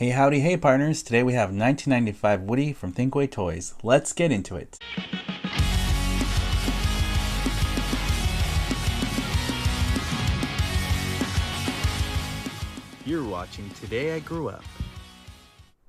Hey howdy hey partners, today we have 1995 Woody from Thinkway Toys. Let's get into it. You're watching Today I Grew Up.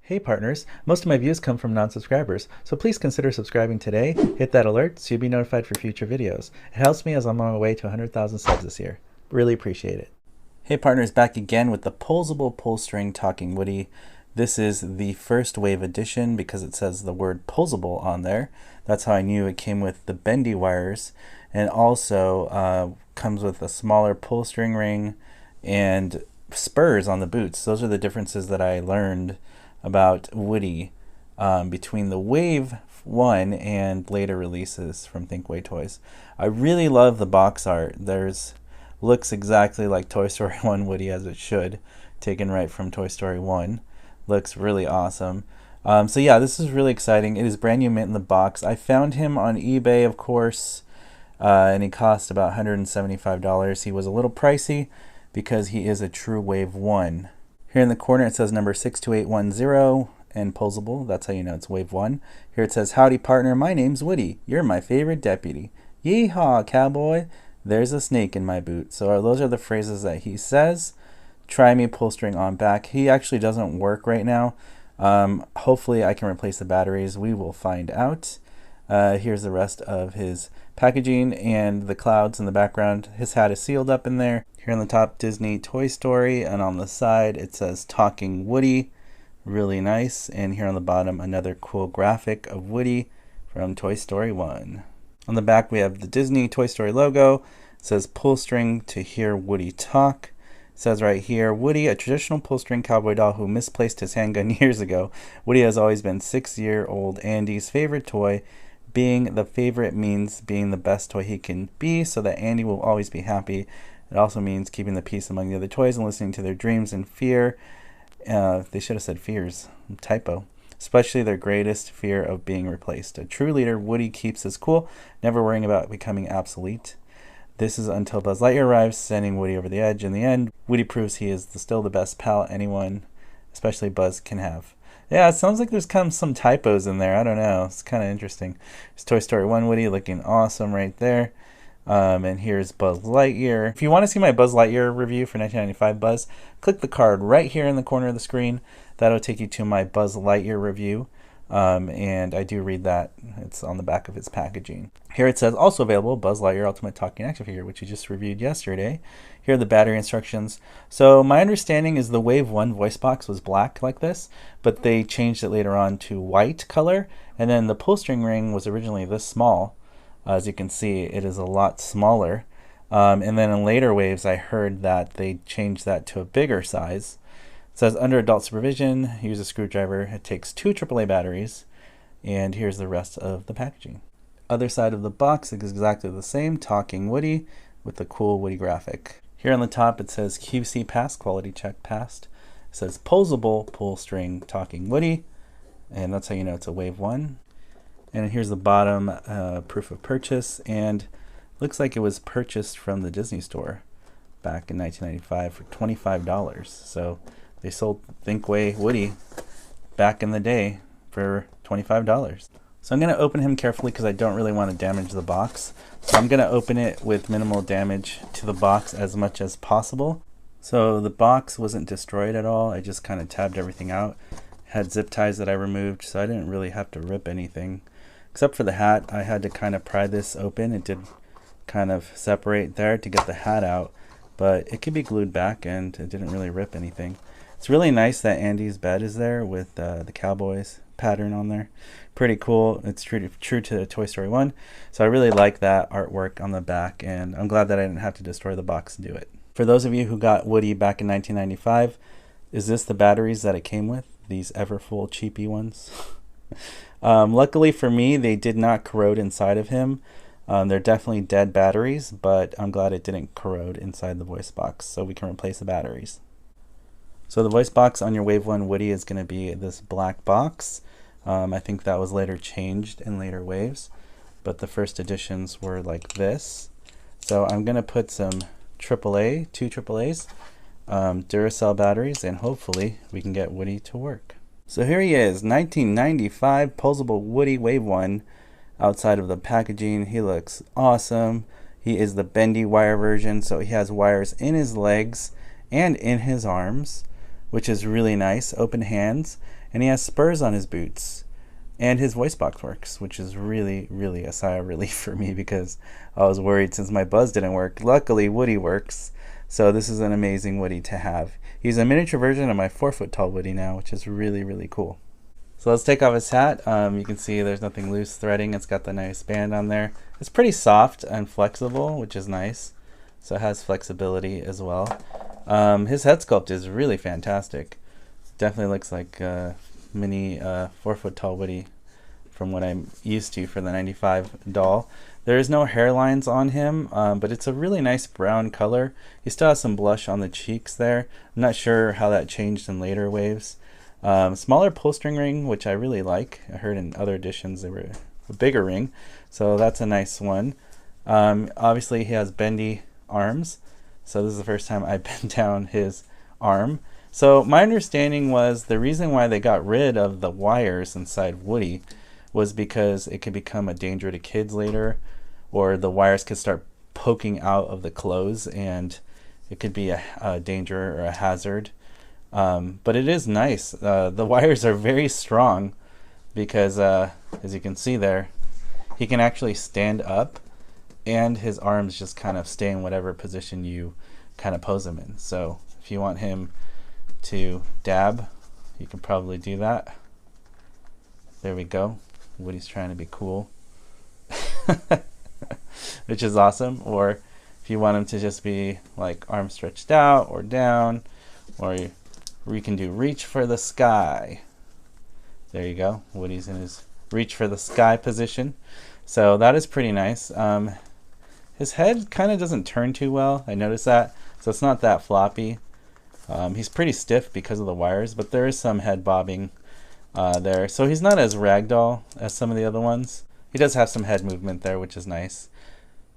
Hey partners, most of my views come from non-subscribers, so please consider subscribing today, hit that alert so you'll be notified for future videos. It helps me as I'm on my way to 100,000 subs this year. Really appreciate it. Hey partners, back again with the posable pull string talking Woody. This is the first wave edition because it says the word posable on there. That's how I knew it came with the bendy wires, and also comes with a smaller pull string ring and spurs on the boots. Those are the differences that I learned about Woody between the Wave 1 and later releases from Thinkway Toys. I really love the box art. Looks exactly like Toy Story 1 Woody as it should, taken right from Toy Story 1. Looks really awesome. So yeah, this is really exciting. It is brand new mint in the box. I found him on eBay, of course, and he cost about $175. He was a little pricey because he is a true Wave 1. Here in the corner it says number 62810 and posable. That's how you know it's Wave 1. Here it says, "Howdy partner, my name's Woody. You're my favorite deputy. Yeehaw, cowboy. There's a snake in my boot." So those are the phrases that he says. Try me pull string on back. He actually doesn't work right now. Hopefully I can replace the batteries. We will find out. Here's the rest of his packaging and the clouds in the background. His hat is sealed up in there. Here on the top, Disney Toy Story, and on the side it says Talking Woody. Really nice. And here on the bottom, another cool graphic of Woody from Toy Story 1. On the back we have the Disney Toy Story logo. It says pull string to hear Woody talk. It says right here, Woody, a traditional pull string cowboy doll who misplaced his handgun years ago. Woody has always been 6-year-old Andy's favorite toy. Being the favorite means being the best toy he can be so that Andy will always be happy. It also means keeping the peace among the other toys and listening to their dreams and fear. They should have said fears. Typo. Especially their greatest fear of being replaced. A true leader, Woody keeps his cool, never worrying about becoming obsolete. This is until Buzz Lightyear arrives, sending Woody over the edge. In the end, Woody proves he is still the best pal anyone, especially Buzz, can have. Yeah, it sounds like there's some typos in there. I don't know. It's kind of interesting. There's Toy Story 1 Woody looking awesome right there. And here's Buzz Lightyear. If you want to see my Buzz Lightyear review for 1995 Buzz, click the card right here in the corner of the screen. That'll take you to my Buzz Lightyear review. And I do read that. It's on the back of its packaging. Here it says also available Buzz Lightyear Ultimate Talking Action Figure, which you just reviewed yesterday. Here are the battery instructions. So my understanding is the Wave 1 voice box was black like this, but they changed it later on to white color. And then the pull string ring was originally this small. As you can see, it is a lot smaller. And then in later waves, I heard that they changed that to a bigger size. It says under adult supervision, use a screwdriver. It takes 2 AAA batteries. And here's the rest of the packaging. Other side of the box is exactly the same, Talking Woody with the cool Woody graphic. Here on the top it says QC passed, quality check passed. It says posable pull string Talking Woody, and that's how you know it's a Wave 1. And here's the bottom, proof of purchase, and looks like it was purchased from the Disney store back in 1995 for $25. So they sold Thinkway Woody back in the day for $25. So I'm going to open him carefully because I don't really want to damage the box. So I'm going to open it with minimal damage to the box as much as possible. So the box wasn't destroyed at all. I just kind of tabbed everything out. Had zip ties that I removed, so I didn't really have to rip anything. Except for the hat, I had to kind of pry this open. It did kind of separate there to get the hat out, but it could be glued back and it didn't really rip anything. It's really nice that Andy's bed is there with the Cowboys pattern on there. Pretty cool. It's true to Toy Story 1. So I really like that artwork on the back, and I'm glad that I didn't have to destroy the box to do it. For those of you who got Woody back in 1995, is this the batteries that it came with? These Everfull cheapy ones? Luckily for me, they did not corrode inside of him. They're definitely dead batteries, but I'm glad it didn't corrode inside the voice box, so we can replace the batteries. So the voice box on your Wave 1 Woody is going to be this black box. I think that was later changed in later waves, but the first editions were like this. So I'm going to put some AAA, 2 AAAs Duracell batteries, and hopefully we can get Woody to work. So here he is, 1995 posable Woody Wave 1. Outside of the packaging, he looks awesome. He is the bendy wire version, so he has wires in his legs and in his arms, which is really nice. Open hands, and he has spurs on his boots. And his voice box works, which is really, really a sigh of relief for me because I was worried since my buzz didn't work. Luckily, Woody works, so this is an amazing Woody to have. He's a miniature version of my 4-foot tall Woody now, which is really, really cool. So let's take off his hat. You can see there's nothing loose threading. It's got the nice band on there. It's pretty soft and flexible, which is nice. So it has flexibility as well. His head sculpt is really fantastic. Definitely looks like a mini 4-foot tall Woody from what I'm used to for the 95 doll. There is no hairlines on him, but it's a really nice brown color. He still has some blush on the cheeks there. I'm not sure how that changed in later waves. Smaller pull string ring, which I really like. I heard in other editions they were a bigger ring, so that's a nice one. Obviously he has bendy arms, so this is the first time I bent down his arm. So my understanding was the reason why they got rid of the wires inside Woody was because it could become a danger to kids later, or the wires could start poking out of the clothes and it could be a danger or a hazard. But it is nice. The wires are very strong because as you can see there, he can actually stand up and his arms just kind of stay in whatever position you kind of pose him in. So if you want him to dab, you can probably do that. There we go. Woody's trying to be cool, which is awesome. Or if you want him to just be like arms stretched out or down, or you can do reach for the sky. There you go. Woody's in his reach for the sky position. So that is pretty nice. His head kind of doesn't turn too well. I noticed that. So it's not that floppy. He's pretty stiff because of the wires, but there is some head bobbing there. So he's not as ragdoll as some of the other ones. He does have some head movement there, which is nice.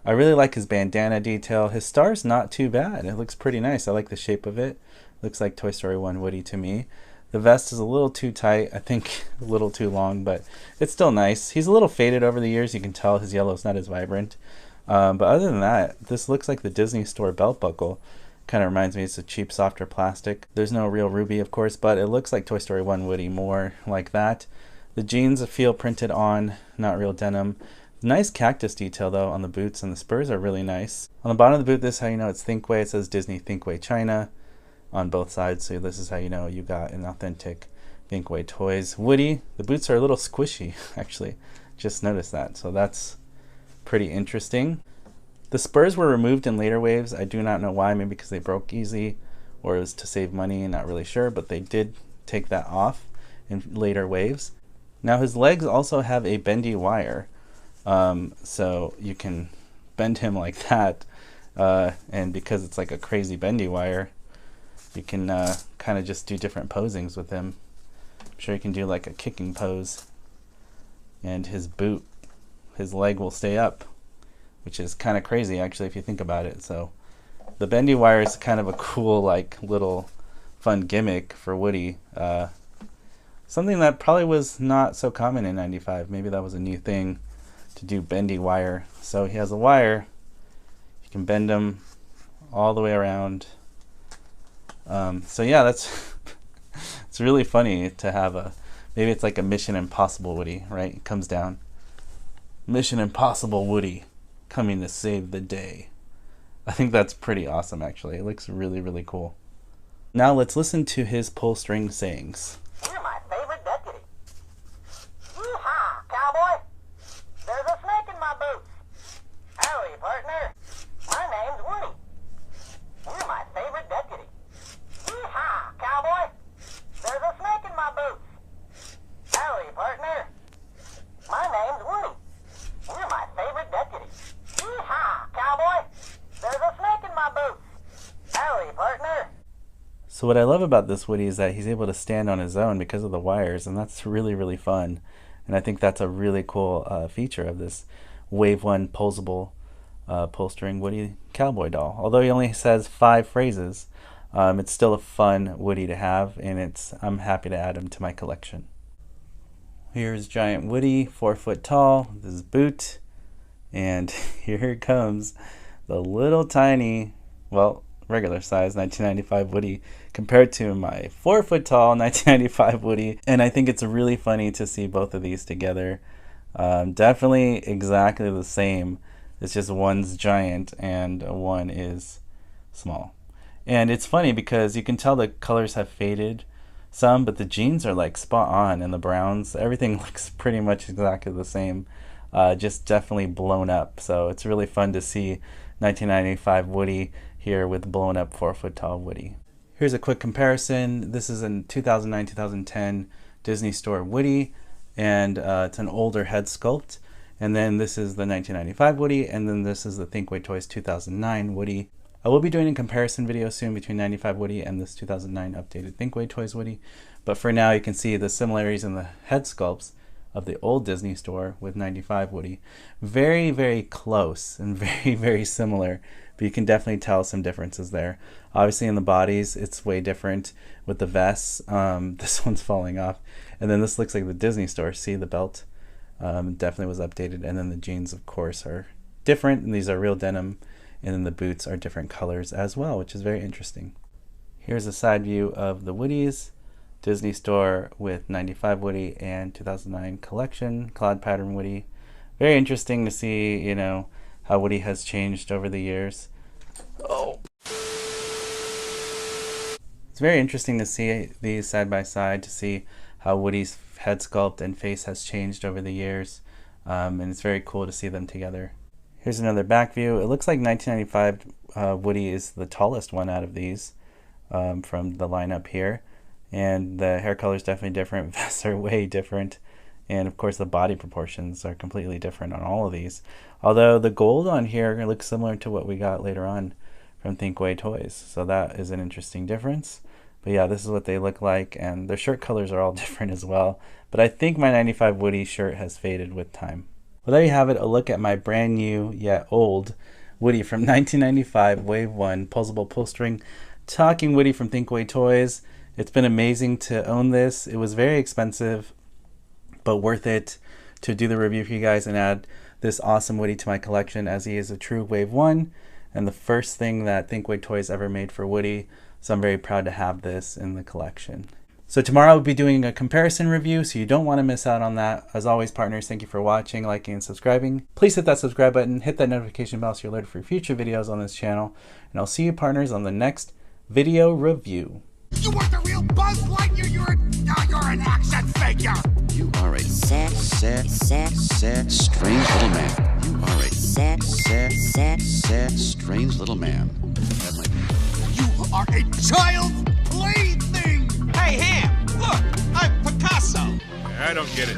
I really like his bandana detail. His star's not too bad. It looks pretty nice. I like the shape of it. Looks like Toy Story 1 Woody to me. The vest is a little too tight. I think a little too long, but it's still nice. He's a little faded over the years. You can tell his yellow is not as vibrant. But other than that, this looks like the Disney Store belt buckle. Kind of reminds me it's a cheap, softer plastic. There's no real ruby, of course, but it looks like Toy Story 1 Woody more like that. The jeans feel printed on, not real denim. Nice cactus detail, though, on the boots, and the spurs are really nice. On the bottom of the boot, this is how you know it's Thinkway. It says Disney Thinkway China on both sides, so this is how you know you got an authentic Thinkway Toys. Woody, the boots are a little squishy, actually. Just noticed that, so that's pretty interesting. The spurs were removed in later waves. I do not know why, maybe because they broke easy or it was to save money, not really sure, but they did take that off in later waves. Now his legs also have a bendy wire, so you can bend him like that, and because it's like a crazy bendy wire, you can kind of just do different posings with him. I'm sure you can do like a kicking pose, and his boot, his leg will stay up, which is kind of crazy actually if you think about it. So the bendy wire is kind of a cool like little fun gimmick for Woody. Something that probably was not so common in 95. Maybe that was a new thing to do bendy wire. So he has a wire. You can bend him all the way around. So yeah, that's it's really funny to have a, maybe it's like a Mission Impossible Woody, right? It comes down. Mission Impossible Woody coming to save the day. I think that's pretty awesome actually. It looks really, really cool. Now let's listen to his pull string sayings. You're my favorite deputy. Yee-haw, cowboy. There's a snake in my boots. Howdy, partner. My name's Woody. You're my favorite deputy. Yee-haw, cowboy. There's a snake in my boots. Howdy, partner. My name's Woody. You're my favorite deputy. Yee-haw, cowboy. There's a snake in my boots. Howdy, partner. So what I love about this Woody is that he's able to stand on his own because of the wires, and that's really, really fun. And I think that's a really cool feature of this Wave 1 posable pull string Woody cowboy doll. Although he only says 5 phrases, It's still a fun Woody to have, and I'm happy to add him to my collection. Here's giant Woody, 4 foot tall, this is Boot, and here comes the little tiny, well, regular size 1995 Woody compared to my 4 foot tall 1995 Woody. And I think it's really funny to see both of these together. Definitely exactly the same. It's just one's giant and one is small. And it's funny because you can tell the colors have faded some, but the jeans are like spot on, and the browns, everything looks pretty much exactly the same, just definitely blown up. So it's really fun to see 1995 Woody here with blown up 4 foot tall Woody. Here's a quick comparison. This is a 2009-2010 Disney Store Woody, and it's an older head sculpt. And then this is the 1995 Woody, and then this is the Thinkway Toys 2009 Woody. I will be doing a comparison video soon between 95 Woody and this 2009 updated Thinkway Toys Woody. But for now, you can see the similarities in the head sculpts of the old Disney Store with 95 Woody. Very, very close and very, very similar, but you can definitely tell some differences there. Obviously in the bodies, it's way different with the vests. This one's falling off. And then this looks like the Disney Store. See the belt? Definitely was updated. And then the jeans, of course, are different, and these are real denim. And then the boots are different colors as well, which is very interesting. Here's a side view of the Woodies, Disney Store with 95 Woody and 2009 collection, Cloud Pattern Woody. Very interesting to see, you know, how Woody has changed over the years. Oh. It's very interesting to see these side by side, to see how Woody's head sculpt and face has changed over the years. And it's very cool to see them together. Here's another back view. It looks like 1995 Woody is the tallest one out of these from the lineup here. And the hair color is definitely different. Vests are way different. And of course the body proportions are completely different on all of these. Although the gold on here looks similar to what we got later on from Thinkway Toys. So that is an interesting difference. But yeah, this is what they look like. And their shirt colors are all different as well. But I think my 95 Woody shirt has faded with time. Well, there you have it, a look at my brand new yet old Woody from 1995 Wave 1 Posable Pull-String Talking Woody from Thinkway Toys. It's been amazing to own this. It was very expensive, but worth it to do the review for you guys and add this awesome Woody to my collection, as he is a true Wave 1 and the first thing that Thinkway Toys ever made for Woody. So I'm very proud to have this in the collection. So tomorrow I'll be doing a comparison review, so you don't want to miss out on that. As always, partners, thank you for watching, liking, and subscribing. Please hit that subscribe button, hit that notification bell so you're alerted for future videos on this channel. And I'll see you, partners, on the next video review. You weren't the real Buzz Lightyear, you're an action figure! You are a sad, strange little man. You are a sad, strange little man. You are a child's plaything! Hey, Ham, look, I'm Picasso! I don't get it.